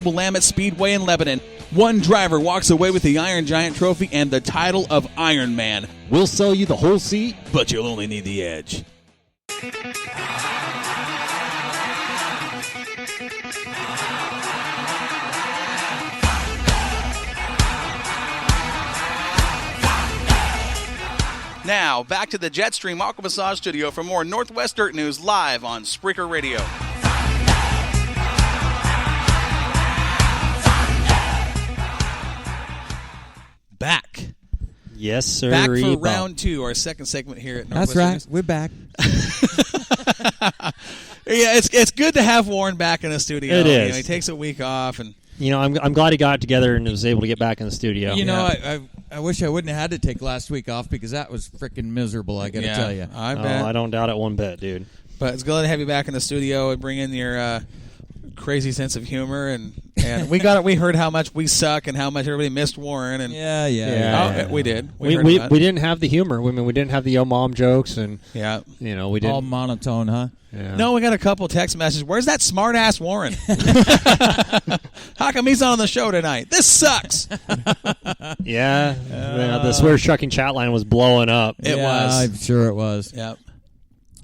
Willamette Speedway in Lebanon. One driver walks away with the Iron Giant trophy and the title of Iron Man. We'll sell you the whole seat, but you'll only need the edge. Now, back to the Jetstream Aqua Massage Studio for more Northwest Dirt News live on Spreaker Radio. Back. Yes, sir. Back for round two, our second segment here at Northwest. That's right. We're back. Yeah, it's good to have Warren back in the studio. It is. You know, he takes a week off, and I'm glad he got it together and was able to get back in the studio. I wish I wouldn't have had to take last week off because that was freaking miserable. I got to tell you. I bet. I don't doubt it one bit, dude. But it's glad to have you back in the studio and bring in your crazy sense of humor, and we got it. We heard how much we suck and how much everybody missed Warren, and we did. We didn't have the humor. We didn't have the yo mom jokes, and we didn't all monotone, huh? Yeah. No, we got a couple text messages. Where's that smart ass Warren? How come he's not on the show tonight? This sucks. The swear shucking chat line was blowing up. It was. I'm sure it was. Yep.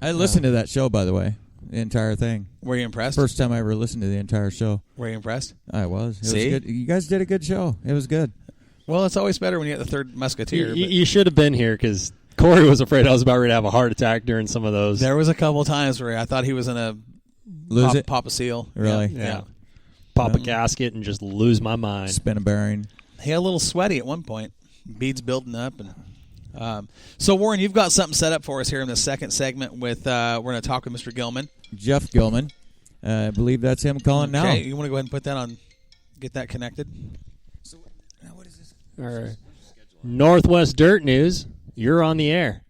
I listened to that show, by the way, the entire thing. Were you impressed? First time I ever listened to the entire show. Were you impressed? I was. It See? was good. You guys did a good show. It was good. Well, it's always better when you get the third musketeer. You should have been here because Corey was afraid I was about ready to have a heart attack during some of those. There was a couple times where I thought he was going to pop a seal. Really? Yeah. Pop a gasket and just lose my mind. Spin a bearing. He got a little sweaty at one point. Beads building up. And so, Warren, you've got something set up for us here in the second segment with we're going to talk with Mr. Gilman. Jeff Gilman. I believe that's him calling now. Okay, you want to go ahead and put that on, get that connected? So, now what is this? All right. Northwest Dirt News, you're on the air.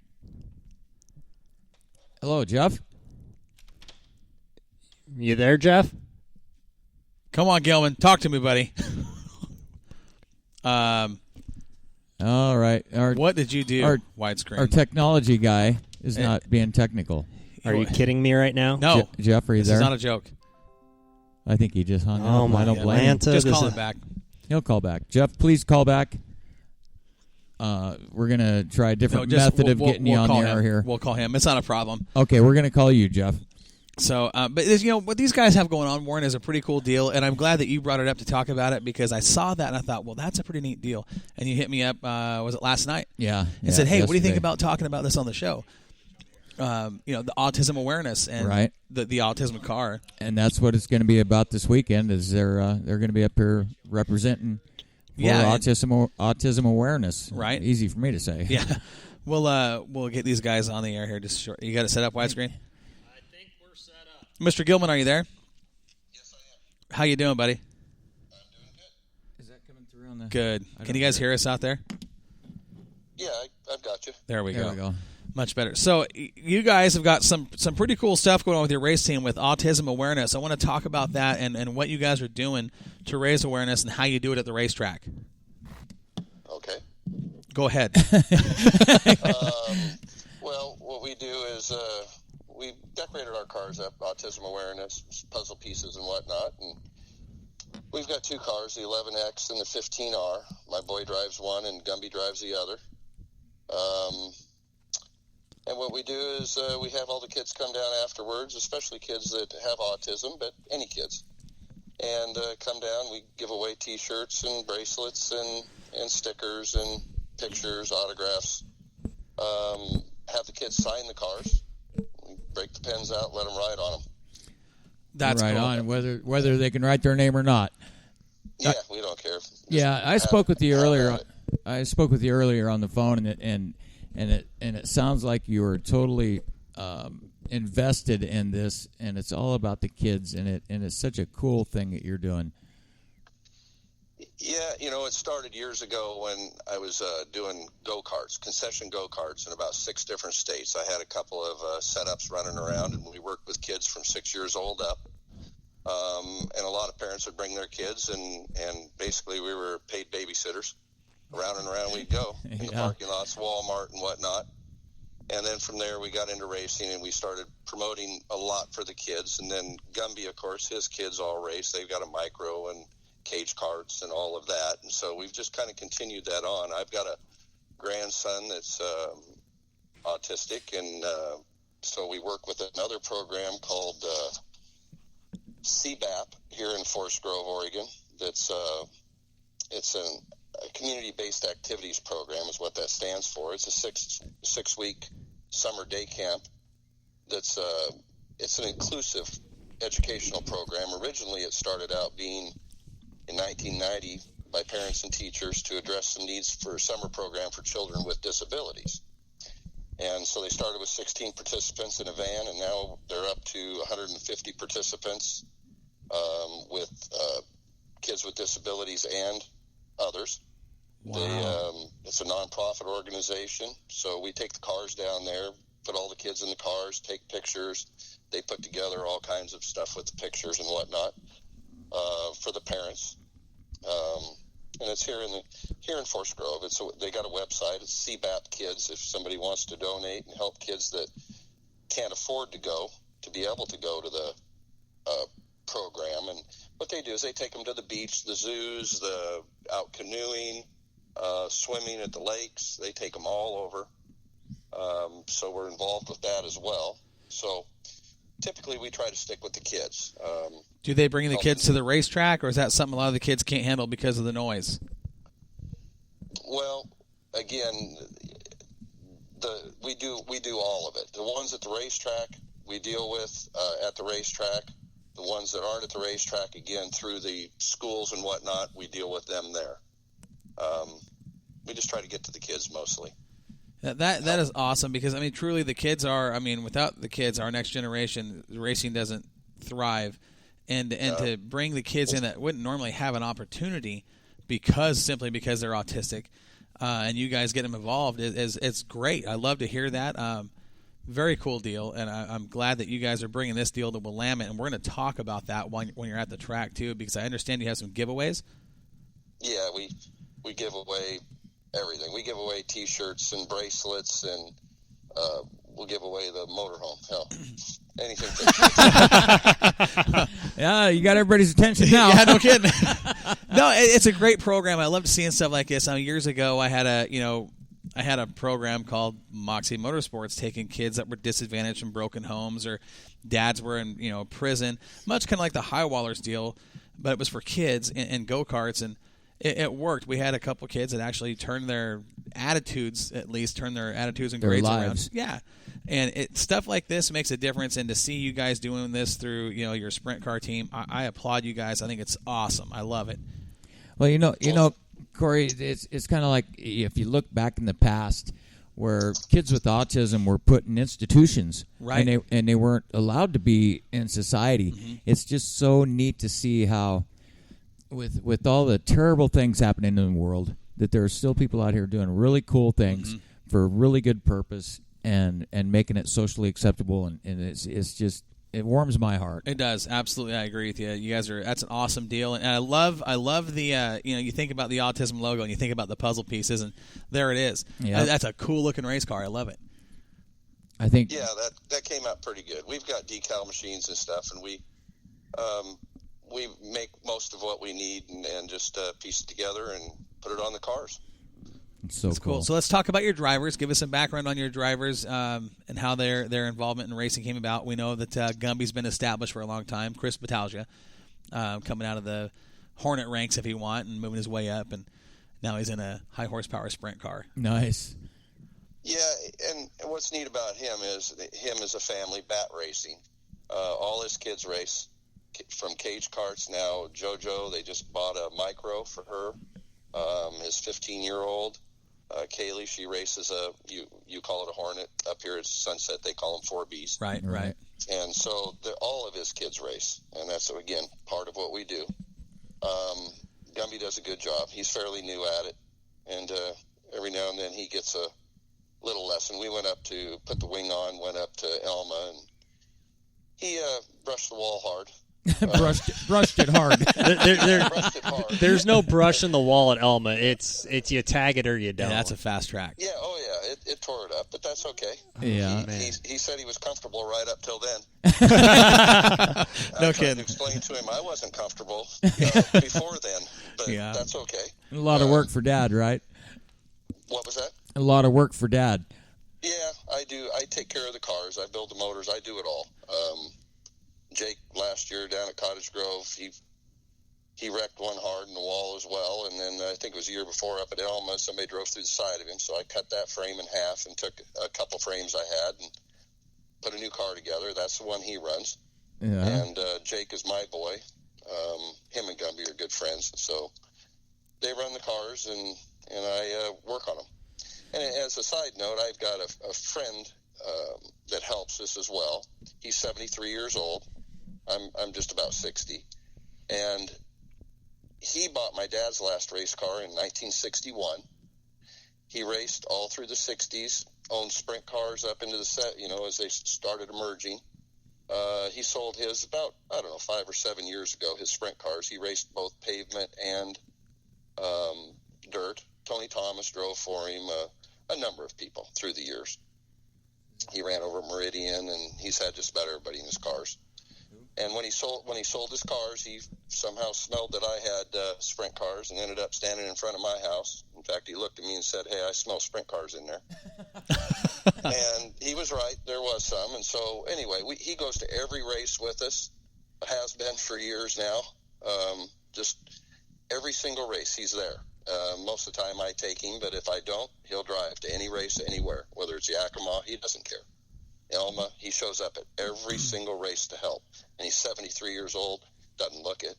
Hello, Jeff. You there, Jeff? Come on, Gilman. Talk to me, buddy. All right. What did you do? Widescreen. Our technology guy is not being technical. Are you kidding me right now? No. Jeff, are you there? This is not a joke. I think he just hung up. Oh, my I don't blame him. Just call him back. He'll call back. Jeff, please call back. We're going to try a different method of getting you on the air here. We'll call him. It's not a problem. Okay, we're going to call you, Jeff. So, but what these guys have going on, Warren, is a pretty cool deal, and I'm glad that you brought it up to talk about it because I saw that and I thought, well, that's a pretty neat deal. And you hit me up, was it last night? Yeah. And said, hey, what do you think about talking about this on the show? The autism awareness and the autism car. And that's what it's going to be about this weekend. Is they're going to be up here representing for autism awareness. Right. Easy for me to say. Yeah. We'll get these guys on the air here. Just short. You got it set up widescreen? I think we're set up. Mr. Gilman, are you there? Yes, I am. How you doing, buddy? I'm doing good. Is that coming through on the? Good. Can you guys hear us out there? Yeah, I've got you. There we There we go. Much better. So you guys have got some pretty cool stuff going on with your race team with autism awareness. I want to talk about that and what you guys are doing to raise awareness and how you do it at the racetrack. Okay. Go ahead. Well, what we do is we decorated our cars up, autism awareness, puzzle pieces and whatnot. And we've got two cars, the 11X and the 15R. My boy drives one and Gumby drives the other. And what we do is we have all the kids come down afterwards, especially kids that have autism, but any kids. And come down, we give away T-shirts and bracelets and stickers and pictures, autographs. Have the kids sign the cars. We break the pens out, let them ride on them. That's right cool. on, whether they can write their name or not. Yeah, we don't care. I spoke with you earlier. I spoke with you earlier on the phone, and it sounds like you are totally invested in this, and it's all about the kids, and it's such a cool thing that you're doing. Yeah, it started years ago when I was doing go-karts, concession go-karts in about 6 different states. I had a couple of setups running around, and we worked with kids from 6 years old up. And a lot of parents would bring their kids, and basically we were paid babysitters. Around and around we'd go in the parking lots, Walmart and whatnot. And then from there we got into racing, and we started promoting a lot for the kids. And then Gumby, of course, his kids all race. They've got a micro, and cage carts and all of that. And so we've just kind of continued that on. I've got a grandson that's autistic, and so we work with another program called CBAP here in Forest Grove, Oregon. That's it's a community-based activities program is what that stands for. It's a six-week summer day camp. That's it's an inclusive educational program. Originally, it started out being in 1990 by parents and teachers to address some needs for a summer program for children with disabilities. And so they started with 16 participants in a van, and now they're up to 150 participants with kids with disabilities and others. Wow. It's a nonprofit organization, so we take the cars down there, put all the kids in the cars, take pictures. They put together all kinds of stuff with the pictures and whatnot for the parents. And it's here in Forest Grove. They got a website. It's CBAP Kids. If somebody wants to donate and help kids that can't afford to be able to go to the program. And what they do is they take them to the beach, the zoos, out canoeing, swimming at the lakes. They take them all over. So we're involved with that as well. So typically we try to stick with the kids. Do they bring the kids to the racetrack, or is that something a lot of the kids can't handle because of the noise? Well, again, we do all of it. The ones at the racetrack we deal with at the racetrack. The ones that aren't at the racetrack, again, through the schools and whatnot, we deal with them there. We just try to get to the kids mostly. That is awesome, because I mean, truly, the kids are. I mean, without the kids, our next generation, racing doesn't thrive, and to bring the kids in that wouldn't normally have an opportunity simply because they're autistic, and you guys get them involved it's great. I love to hear that. Very cool deal, and I'm glad that you guys are bringing this deal to Willamette, and we're going to talk about that when you're at the track too, because I understand you have some giveaways. Yeah, we give away everything. We give away T-shirts and bracelets, and we'll give away the motorhome. Hell, anything. Yeah, you got everybody's attention now. Yeah, no kidding. No, it's a great program. I love seeing stuff like this. Years ago, I had a program called Moxie Motorsports, taking kids that were disadvantaged from broken homes, or dads were in prison, much kind of like the High Wallers deal, but it was for kids and go-karts, and it worked. We had a couple kids that actually turned their attitudes and grades around. Yeah, and stuff like this makes a difference. And to see you guys doing this through your sprint car team, I applaud you guys. I think it's awesome. I love it. Well, Corey, it's kind of like if you look back in the past, where kids with autism were put in institutions, right, and they weren't allowed to be in society. Mm-hmm. It's just so neat to see how, with all the terrible things happening in the world, that there are still people out here doing really cool things for a really good purpose and making it socially acceptable, and it's just, it warms my heart. It does, absolutely. I agree with you. You guys that's an awesome deal, and I love the you think about the autism logo and you think about the puzzle pieces, and there it is. Yeah, that's a cool looking race car. I love it. I think that came out pretty good. We've got decal machines and stuff, and we make most of what we need and just piece it together and put it on the cars. It's so cool. So let's talk about your drivers. Give us some background on your drivers and how their involvement in racing came about. We know that Gumby's been established for a long time. Chris Batalja coming out of the Hornet ranks, if he want, and moving his way up, and now he's in a high horsepower sprint car. Nice. Yeah, and what's neat about him is a family, Bat Racing. All his kids race from cage carts. Now JoJo, they just bought a micro for her. His 15-year-old Kaylee, she races you call it a Hornet. Up here it's Sunset, they call them 4Bs. Right. And so all of his kids race, and that's again part of what we do. Gumby does a good job. He's fairly new at it, and every now and then he gets a little lesson. We went up to put the wing on, went up to Elma, and he brushed the wall hard. brushed it hard. There's no brush in the wall at Elma. It's you tag it or you don't. Yeah, that's a fast track. Yeah, it tore it up, but that's okay. Yeah. He said he was comfortable right up till then. No I tried kidding. to explain to him I wasn't comfortable before then, but that's okay. A lot of work for Dad, right? What was that? A lot of work for Dad. Yeah, I do. I take care of the cars. I build the motors. I do it all. Jake last year down at Cottage Grove, he wrecked one hard in the wall as well, and then I think it was a year before up at Elma, somebody drove through the side of him, so I cut that frame in half and took a couple frames I had and put a new car together. That's the one he runs. Yeah. And Jake is my boy. Him and Gumby are good friends, so they run the cars, and I work on them. And as a side note, I've got a friend that helps us as well. He's 73 years old. I'm just about 60. And he bought my dad's last race car in 1961. He raced all through the 60s, owned sprint cars up into the set, as they started emerging. He sold his about, 5 or 7 years ago, his sprint cars. He raced both pavement and dirt. Tony Thomas drove for him, a number of people through the years. He ran over Meridian, and he's had just about everybody in his cars. And when he sold his cars, he somehow smelled that I had sprint cars and ended up standing in front of my house. In fact, he looked at me and said, "Hey, I smell sprint cars in there." And he was right. There was some. And so, anyway, he goes to every race with us, has been for years now. Just every single race, he's there. Most of the time I take him, but if I don't, he'll drive to any race anywhere, whether it's Yakima, he doesn't care. Elma, he shows up at every single race to help. And he's 73 years old, doesn't look it.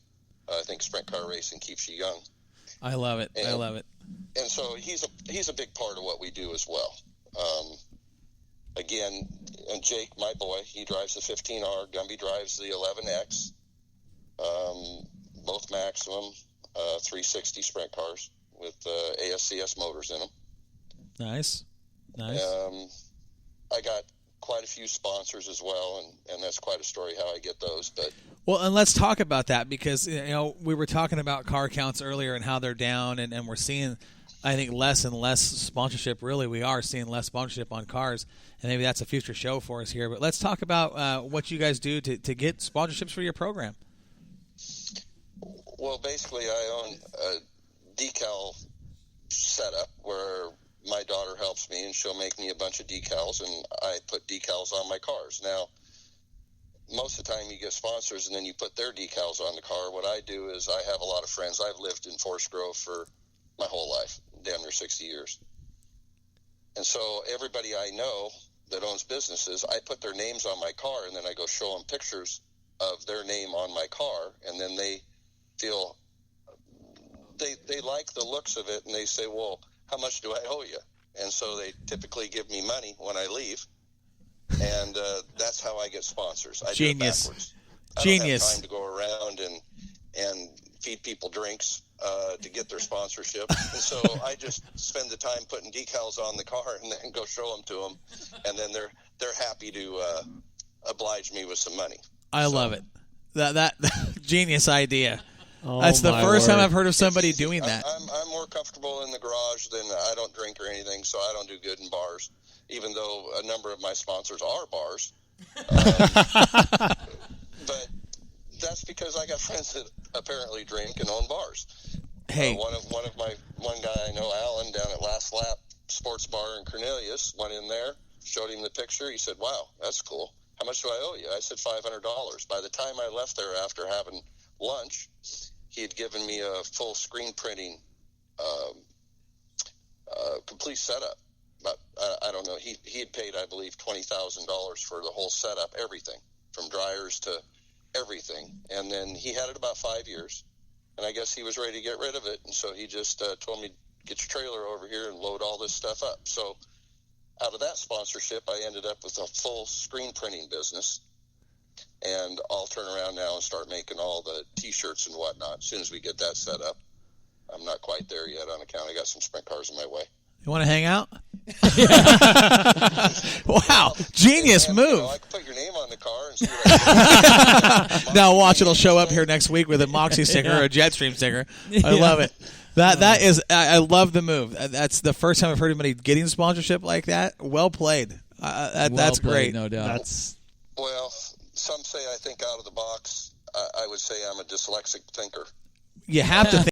I think sprint car racing keeps you young. I love it. I love it. And so he's a big part of what we do as well. Again, and Jake, my boy, he drives the 15R. Gumby drives the 11X. Both Maximum 360 sprint cars with ASCS motors in them. Nice. I got quite a few sponsors as well, and that's quite a story how I get those. But well, and let's talk about that because we were talking about car counts earlier and how they're down, and we're seeing, I think, less and less sponsorship. Really, we are seeing less sponsorship on cars, and maybe that's a future show for us here. But let's talk about what you guys do to get sponsorships for your program. Well, basically, I own a decal setup where my daughter helps me, and she'll make me a bunch of decals, and I put decals on my cars. Now, most of the time you get sponsors, and then you put their decals on the car. What I do is I have a lot of friends. I've lived in Forest Grove for my whole life, damn near 60 years. And so everybody I know that owns businesses, I put their names on my car, and then I go show them pictures of their name on my car, and then they feel they like the looks of it, and they say, "Well, how much do I owe you?" And so they typically give me money when I leave, and that's how I get sponsors. I Genius. do it backwards. Genius. I don't have time to go around and feed people drinks to get their sponsorship, and so I just spend the time putting decals on the car and then go show them to them, and then they're happy to oblige me with some money. I love it. That genius idea. Oh, That's the my first time word. I've heard of somebody doing that. I'm more comfortable in the garage than I don't drink or anything, so I don't do good in bars, even though a number of my sponsors are bars. But that's because I got friends that apparently drink and own bars. Hey, One guy I know, Alan, down at Last Lap Sports Bar in Cornelius, went in there, showed him the picture. He said, "Wow, that's cool. How much do I owe you?" I said, $500. By the time I left there after having lunch, he had given me a full screen printing complete setup. But I don't know. He had paid, I believe, $20,000 for the whole setup, everything from dryers to everything. And then he had it about 5 years, and I guess he was ready to get rid of it. And so he just told me, "Get your trailer over here and load all this stuff up." So out of that sponsorship, I ended up with a full screen printing business. And I'll turn around now and start making all the T-shirts and whatnot as soon as we get that set up. I'm not quite there yet on account I got some sprint cars in my way. you want to hang out? Wow, genius And, move. I could put your name on the car and see what I can. Now watch, it'll show up here next week with a Moxie sticker or a Jetstream sticker. I love it. That is, I love the move. That's the first time I've heard anybody getting sponsorship like that. Well played. That's Well played, great. no doubt. That's Well, some say I think out of the box. I would say I'm a dyslexic thinker. You have to think.